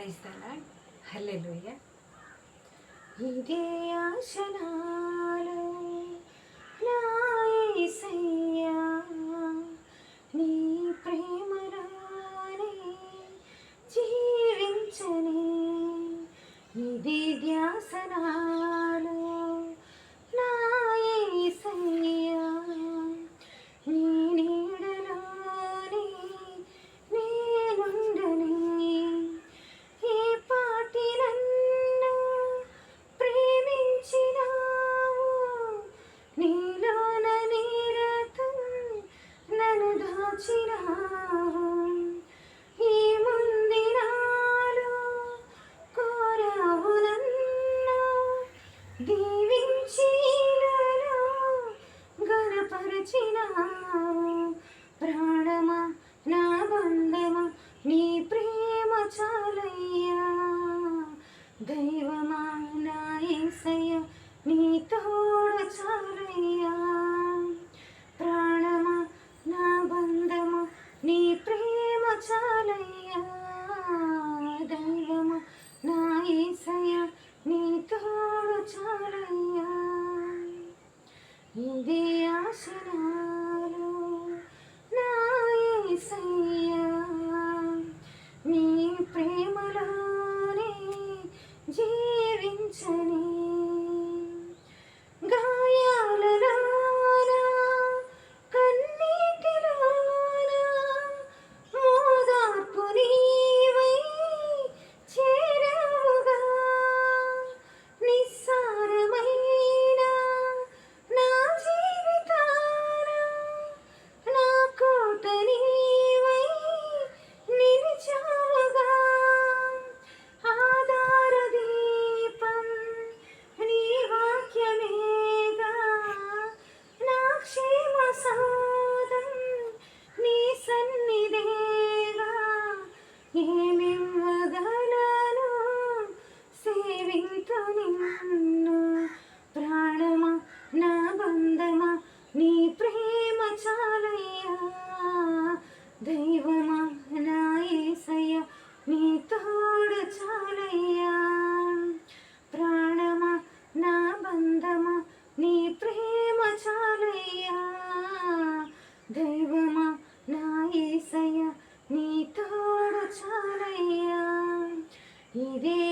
Praise the lord. హల్లెలూయా. ఇదే ఆశనాలో నా యేసయ్యా, నీ ప్రేమలోనే జీవించని. ఇది ధ్యాసనాలో నా యేసయ్యా, నీ నీడలోనే నేనుండని. ఏ పాటి నన్ను ప్రేమించినావు, నీలోన నిరతం నన్ను దాచినావు. ఏముంది నాలో కోరావు నన్ను దీవించి ఇలలో గణపరచినావు. ప్రాణమా నా బంధమా నీ ప్రేమ చాలయ్యా, దైవమా నా యేసయ్య నీ తోడు చాలయ్యా. ప్రాణమా నా బంధమా నీ ప్రేమ చాలయ్యా, దైవమా నా యేసయ్య నీ తోడు చాలయ్యా. ఇదే ఆశనాలో నా యేసయ్యా, నీ ప్రేమలోనే జీవించని. గాయాలలోన కన్నీటిలోన ఓదార్పు నీవై చేరావుగా. నిస్సారమైన నా జీవితాన నా కోట నీవై నిలిచావుగా. ఆధార దీపం నీ వాక్యమేగా, నా క్షేమ సౌధం నీ సన్నిధేగా. ఏమివ్వగలను సేవింతు నిన్ను, ప్రాణమా నా బంధమా నీ ప్రేమ చాలయ్యా, దైవమా నా యేసయ్య నీ తోడు చాలయ్యా. ప్రాణమా నా బంధమా నీ ప్రేమ చాలయ్యా, దైవమా నా యేసయ్య నీ తోడు చాలయ్యా. ఇదే